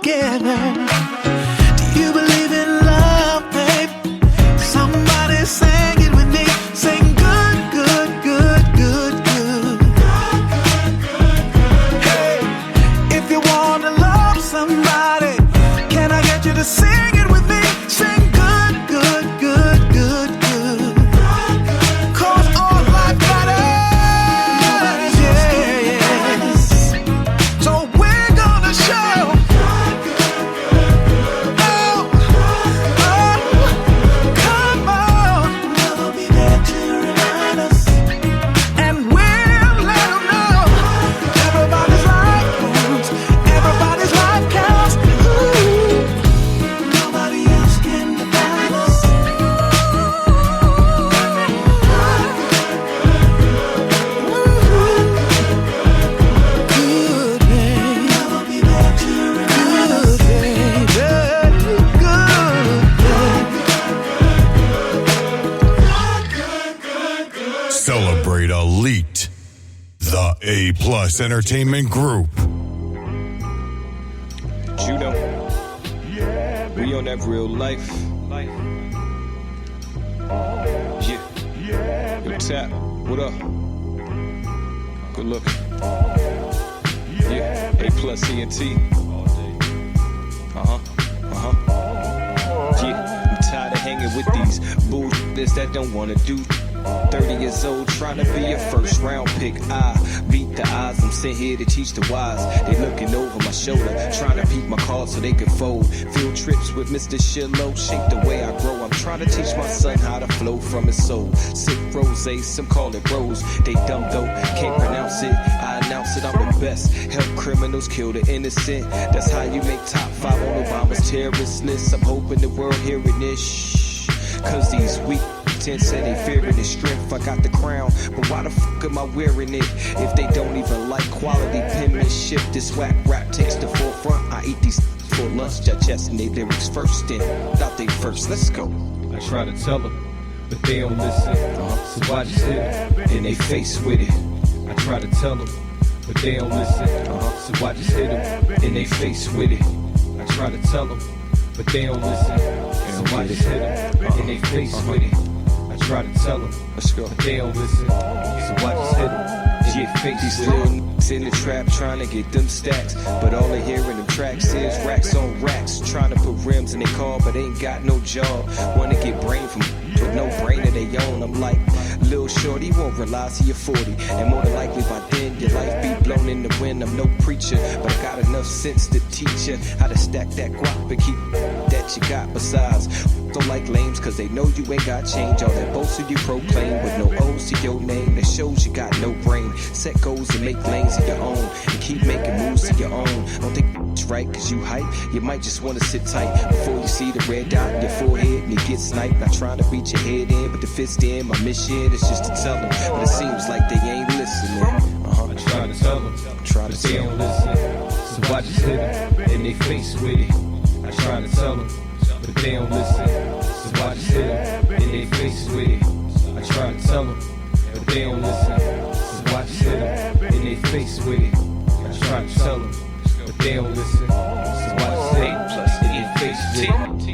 together. Do you believe in love, babe? Somebody sang it with me. Sing good, good, good, good, good. Hey, if you want to love somebody, can I get you to sing it with me? Sing good, good, good, good, good. Cause all life matters. Yes. So we're gonna show. Oh, come on. We'll be there to remind us. And we'll let them know. Everybody's life counts. Everybody's life counts. Ooh. Nobody else can define us. Good, babe. I'll be there to remind us. Good, babe. Celebrate Elite, the A+ Entertainment Group. You know, we on that real life. Yeah. Yo, Tap, what up? Good looking. Yeah, A+ ENT. Yeah, I'm tired of hanging with these bullshitters that don't wanna do. 30 years old, trying to be a first round pick. I beat the odds, I'm sent here to teach the wise. They looking over my shoulder, trying to peek my cards so they can fold. Field trips with Mr. Shillow, shape the way I grow. I'm trying to teach my son how to flow from his soul. Sick rose, some call it rose. They dumb though, can't pronounce it. I announce it, I'm the best. Help criminals kill the innocent. That's how you make top 5 on Obama's terrorist list. I'm hoping the world hearing this. Shh. Cause these weak tense and they fearing the strength. I got the crown, but why the fuck am I wearing it? If they don't even like quality penmanship, this whack rap takes the forefront. I eat these for lunch, digesting their lyrics first, then thought they first. Let's go. I try to tell them, but they don't listen. So I just hit them in they face with it. I try to tell them, but they don't listen. So I just hit them in they face with it. I try to tell them, but they don't listen. So I just hit them in they face with it. I try to tell them, let's go, but they don't listen. So I just hit them. Yeah, fake these little niggas in the trap trying to get them stacks, but all they hear in them tracks is racks on racks. Trying to put rims in their car, but ain't got no jaw. Wanna get brain from with no brain of their own. I'm like, little shorty, won't realize till you're 40, and more than likely by then your life be blown in the wind. I'm no preacher, but I got enough sense to teach you how to stack that guap and keep that you got. Besides, don't like lames cause they know you ain't got change. All that boasting you proclaim with no O's to your name, that shows you got no brain. Set goals and make lanes of your own, and keep making moves of your own. Don't think it's right cause you hype, you might just wanna sit tight before you see the red dot in your forehead and you get sniped. Not trying to reach your head in, but the fist in. My mission is just to tell them, but it seems like they ain't listening. I try to tell them, but they don't listen. So I just hit them in they face with it. I try to tell them, but they don't listen. So I just hit them in they face with it. I try to tell them, but they don't listen. So I just hit them in they face with it. I try to tell them, but they don't listen. So I just hit them in their face with it.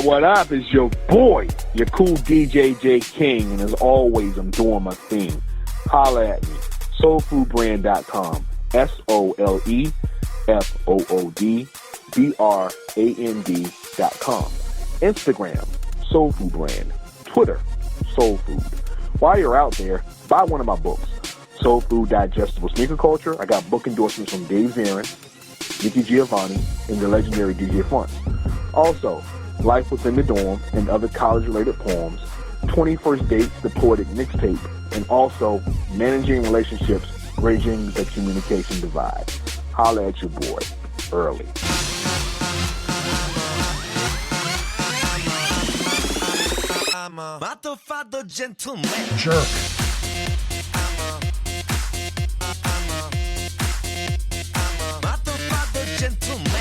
What up? It's your boy, your cool DJ J King, and as always, I'm doing my thing. Holla at me. SoulFoodBrand.com. SoulFoodBrand.com. Instagram, Soul Food Brand. Twitter, Soul Food. While you're out there, buy one of my books. Soul Food Digestible Sneaker Culture. I got book endorsements from Dave Zarin, Nicky Giovanni, and the legendary DJ Fronts. Also, Life Within the Dorm and other college-related poems, 21st Dates, the Poetic Mixtape, and also Managing Relationships bridging the communication divide. Holla at your boy early. I'm a motherfucker gentleman. Jerk.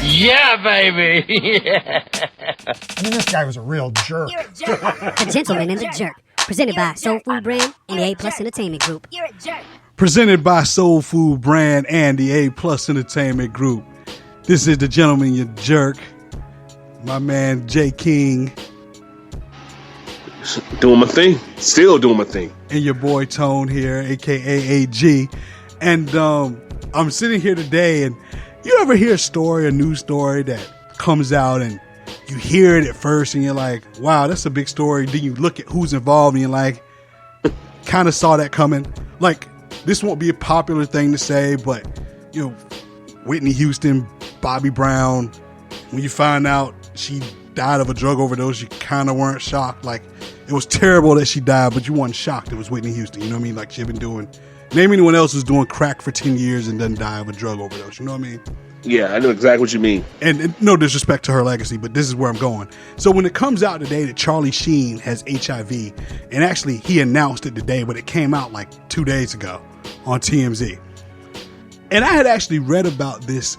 Yeah, baby. Yeah. I mean, this guy was a real jerk. The Gentleman and the Jerk. Presented by Soul Food Brand and the A Plus Entertainment Group. You're a jerk. Presented by Soul Food Brand and the A Plus Entertainment Group. This is the Gentleman, your jerk. My man Jay King. Doing my thing. Still doing my thing. And your boy Tone here, a.k.a. AG. And I'm sitting here today, and you ever hear a news story that comes out and you hear it at first and you're like, wow, that's a big story. Then you look at who's involved and you're like, kind of saw that coming. Like, this won't be a popular thing to say, but, you know, Whitney Houston, Bobby Brown, when you find out she died of a drug overdose, you kind of weren't shocked. Like, it was terrible that she died, but you weren't shocked it was Whitney Houston. You know what I mean? Like, she'd been doing, name anyone else who's doing crack for 10 years and doesn't die of a drug overdose. You know what I mean? Yeah, I know exactly what you mean. And no disrespect to her legacy, but this is where I'm going. So when it comes out today that Charlie Sheen has HIV, and actually he announced it today, but it came out like 2 days ago on TMZ. And I had actually read about this.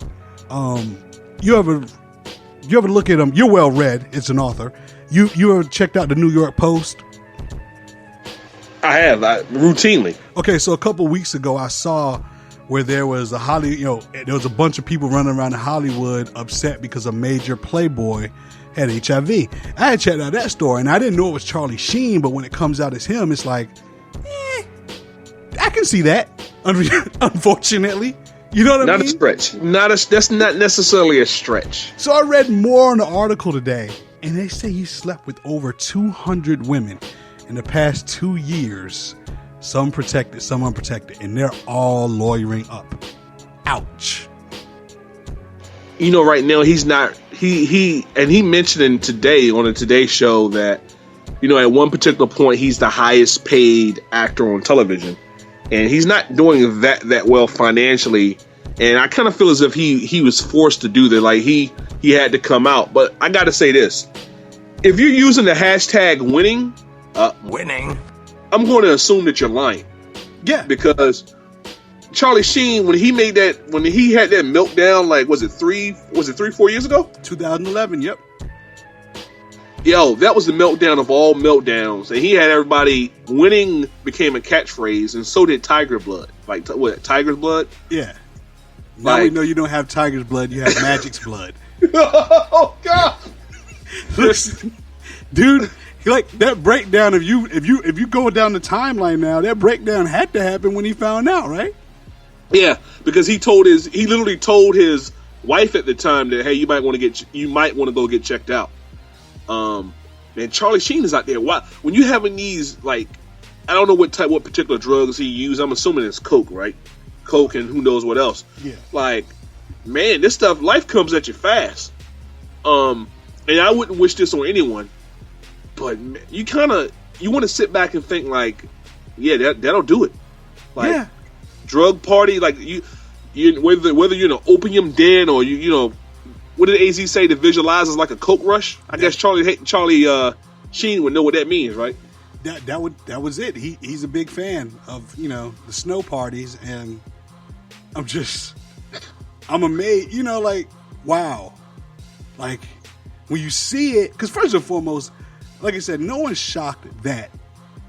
You ever look at him? You're well read. It's an author. You ever checked out the New York Post? I have, routinely. Okay, so a couple weeks ago, I saw where there was there was a bunch of people running around in Hollywood upset because a major playboy had HIV. I had checked out that story, and I didn't know it was Charlie Sheen, but when it comes out as him, it's like, I can see that. Unfortunately, you know what I mean? Not a stretch. That's not necessarily a stretch. So I read more on the article today, and they say he slept with over 200 women in the past 2 years. Some protected, some unprotected, and they're all lawyering up. Ouch. You know, right now he's not. He mentioned today on the Today Show that, you know, at one particular point he's the highest paid actor on television, and he's not doing that well financially. And I kind of feel as if he was forced to do that. Like he had to come out. But I got to say this: if you're using the hashtag winning, I'm going to assume that you're lying. Yeah. Because Charlie Sheen, when he had that meltdown, like, was it 3-4 years ago? 2011, yep. Yo, that was the meltdown of all meltdowns. And he had everybody, winning became a catchphrase, and so did Tiger Blood. Like, what, Tiger's Blood? Yeah. Now we know you don't have Tiger's blood, you have Magic's blood. Oh, God. Listen, dude. Like that breakdown, if you go down the timeline now, that breakdown had to happen when he found out, right? Yeah, because he literally told his wife at the time that, hey, you might want to go get checked out. And Charlie Sheen is out there. Why? When you having these, like, I don't know what particular drugs he used. I'm assuming it's coke, right? Coke and who knows what else. Yeah. Like, man, this stuff, life comes at you fast. And I wouldn't wish this on anyone. But you want to sit back and think like, yeah, that'll do it. Like, yeah. Drug party, like you whether you're in an opium den or you know, what did AZ say? To visualize is like a coke rush. I guess Charlie Sheen would know what that means, right? That was it. He's a big fan of, you know, the snow parties, and I'm amazed. You know, like, wow, like when you see it, because first and foremost, like I said, no one's shocked that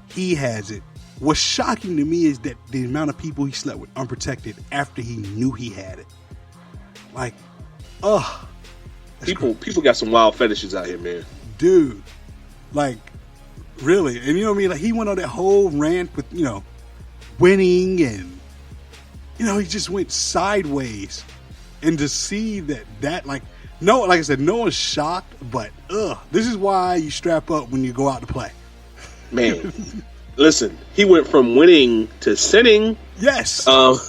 he has it. What's shocking to me is that the amount of people he slept with unprotected after he knew he had it. Like, people got some wild fetishes out here, man. Dude, like, really. And you know what I mean? Like, he went on that whole rant with, you know, winning, and, you know, he just went sideways. And to see that like, no, like I said, no one's shocked, but this is why you strap up when you go out to play. Man, listen, he went from winning to sinning. Yes. And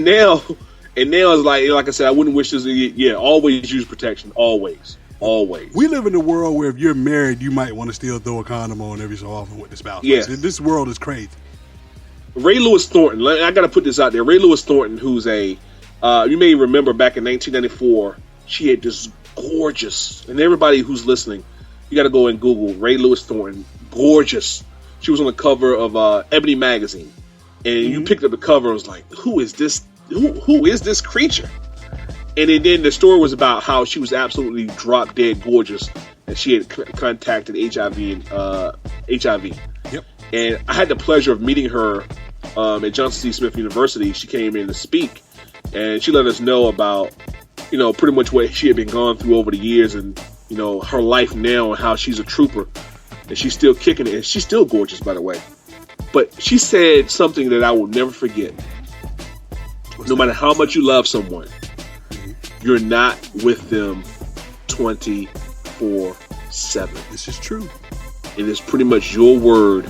now it's like I said, I wouldn't wish this. Yeah, always use protection. Always. We live in a world where if you're married, you might want to still throw a condom on every so often with the spouse. Yeah. This world is crazy. Ray Lewis Thornton. I got to put this out there. Ray Lewis Thornton, who's you may remember back in 1994, she had this gorgeous, and everybody who's listening, you got to go and Google Ray Lewis Thornton. Gorgeous. She was on the cover of Ebony magazine, and you picked up the cover and was like, "Who is this? Who is this creature?" And then the story was about how she was absolutely drop dead gorgeous, and she had contacted HIV. Yep. And I had the pleasure of meeting her at Johnson C. Smith University. She came in to speak, and she let us know about, pretty much what she had been gone through over the years, and her life now, and how she's a trooper, and she's still kicking it, and she's still gorgeous, by the way. But she said something that I will never forget. No matter how much you love someone, you're not with them 24/7. This is true. It is pretty much your word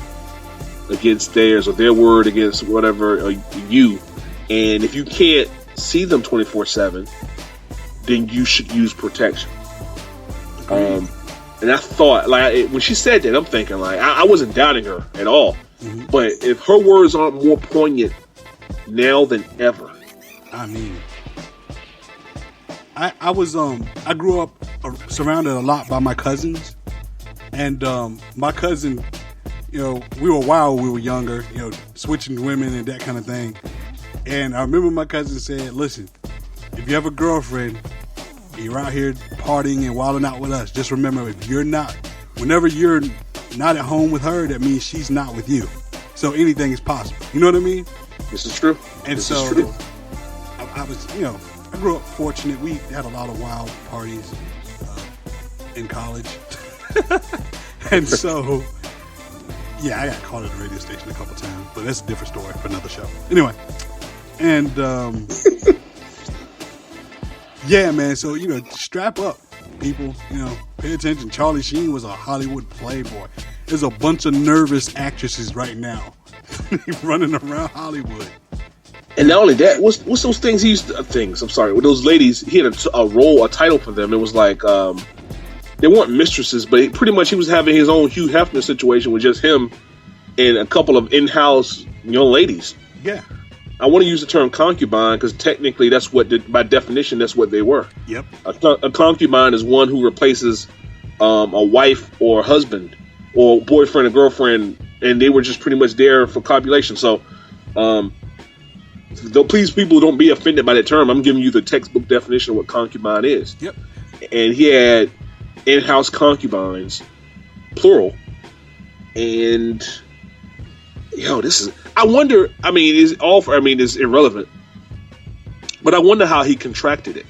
against theirs, or their word against whatever, or you. And if you can't see them 24/7, then you should use protection. And I thought, when she said that, I'm thinking, I wasn't doubting her at all. Mm-hmm. But if her words aren't more poignant now than ever. I mean, I was I grew up surrounded a lot by my cousins, and my cousin, we were wild when we were younger, switching women and that kind of thing. And I remember my cousin said, "Listen, if you have a girlfriend, and you're out here partying and wilding out with us, just remember, whenever you're not at home with her, that means she's not with you. So anything is possible." You know what I mean? This is true. And this so is true. I was, I grew up fortunate. We had a lot of wild parties in college. And so, yeah, I got called at the radio station a couple times, but that's a different story for another show. Anyway, and yeah, man, so, strap up, people, pay attention. Charlie Sheen was a Hollywood playboy. There's a bunch of nervous actresses right now running around Hollywood. And not only that, what's those things I'm sorry, with those ladies, he had a title for them. It was like, they weren't mistresses, but pretty much he was having his own Hugh Hefner situation with just him and a couple of in-house young ladies. Yeah. I want to use the term concubine because technically by definition, that's what they were. Yep. A concubine is one who replaces a wife or husband or boyfriend or girlfriend, and they were just pretty much there for copulation. So, please, people, don't be offended by that term. I'm giving you the textbook definition of what concubine is. Yep. And he had in-house concubines, plural. And I wonder. I mean, it's irrelevant. But I wonder how he contracted it.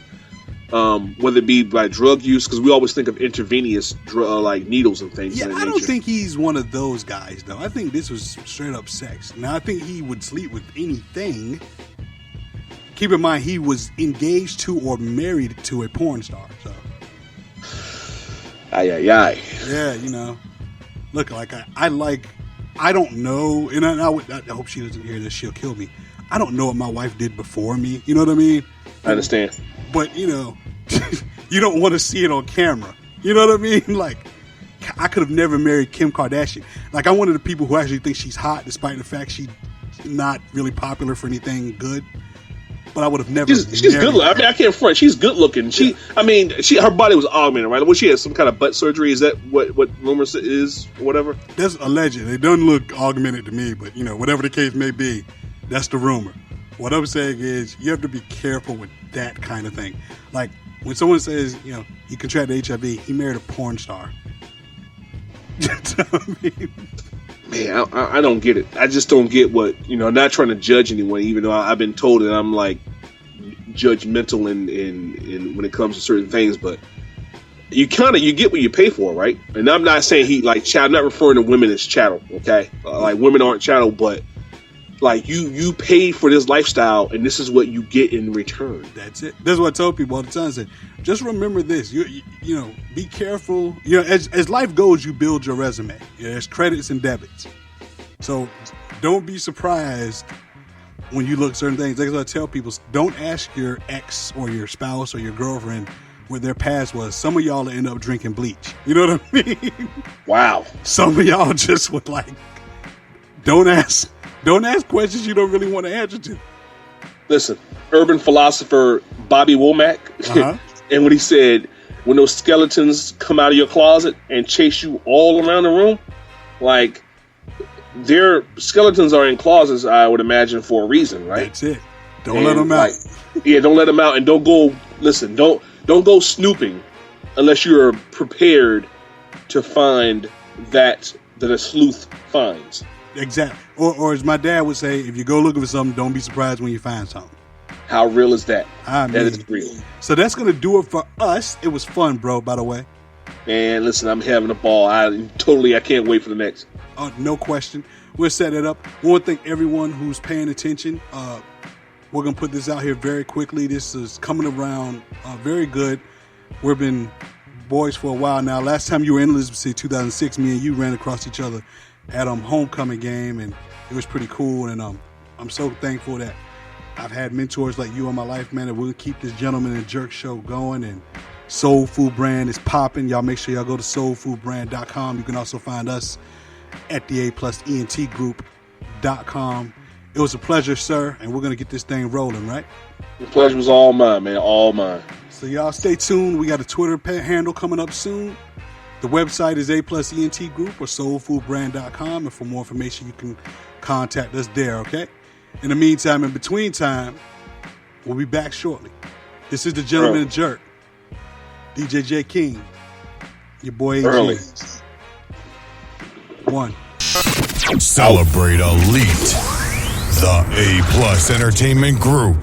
Whether it be by drug use, because we always think of intravenous like needles and things. Yeah, of that I don't nature. think he's one of those guys, though. I think this was straight up sex. Now, I think he would sleep with anything. Keep in mind, he was engaged to or married to a porn star. So, Aye. Yeah, look, I don't know, and I hope she doesn't hear this. She'll kill me. I don't know what my wife did before me. You know what I mean? I understand. But, you don't want to see it on camera. You know what I mean? Like, I could have never married Kim Kardashian. Like, I'm one of the people who actually think she's hot, despite the fact she's not really popular for anything good. But I would have never. She's good. I mean, I can't front. She's good looking. Her body was augmented, right? Well, she had some kind of butt surgery. Is that what rumors is, or whatever? That's alleged. It doesn't look augmented to me, but whatever the case may be, that's the rumor. What I'm saying is, you have to be careful with that kind of thing. Like when someone says, he contracted HIV, he married a porn star. Man, I don't get it. I just don't get what, I'm not trying to judge anyone, even though I've been told that I'm like judgmental in when it comes to certain things, but you get what you pay for, right? And I'm not saying I'm not referring to women as chattel, okay? Like women aren't chattel, but like you paid for this lifestyle and this is what you get in return. That's it. That's what I tell people all the time. I say, just remember this, be careful. As life goes, you build your resume. There's credits and debits. So don't be surprised when you look at certain things. That's what I tell people. Don't ask your ex or your spouse or your girlfriend what their past was. Some of y'all end up drinking bleach. You know what I mean? Wow. Some of y'all just would don't ask Don't ask questions you don't really want to answer to. Listen, urban philosopher Bobby Womack, and when he said, when those skeletons come out of your closet and chase you all around the room, like, their skeletons are in closets, I would imagine, for a reason, right? That's it. Don't let them out. Don't let them out, and don't go. Listen, don't go snooping unless you're prepared to find that a sleuth finds. Exactly. Or as my dad would say, if you go looking for something, don't be surprised when you find something. How real is that? That is real. So that's going to do it for us. It was fun, bro, by the way. Man, listen, I'm having a ball. I can't wait for the next. No question. We'll set it up. We want to thank everyone who's paying attention. We're going to put this out here very quickly. This is coming around very good. We've been boys for a while now. Last time you were in Elizabeth City, 2006, me and you ran across each other at homecoming game, and it was pretty cool. And I'm so thankful that I've had mentors like you in my life, man, and we'll keep this Gentleman and Jerk show going. And Soul Food Brand is popping. Y'all make sure y'all go to soulfoodbrand.com. You can also find us at the A+ENTgroup.com. It was a pleasure, sir, and we're going to get this thing rolling, right? The pleasure was all mine, man, all mine. So y'all stay tuned. We got a Twitter handle coming up soon. The website is A+ENT Group or soulfoodbrand.com, and for more information, you can contact us there, okay? In the meantime, in between time, we'll be back shortly. This is the Gentleman and Jerk. DJ J. King, your boy AG. Early. One. Celebrate Elite, the A+ Entertainment Group.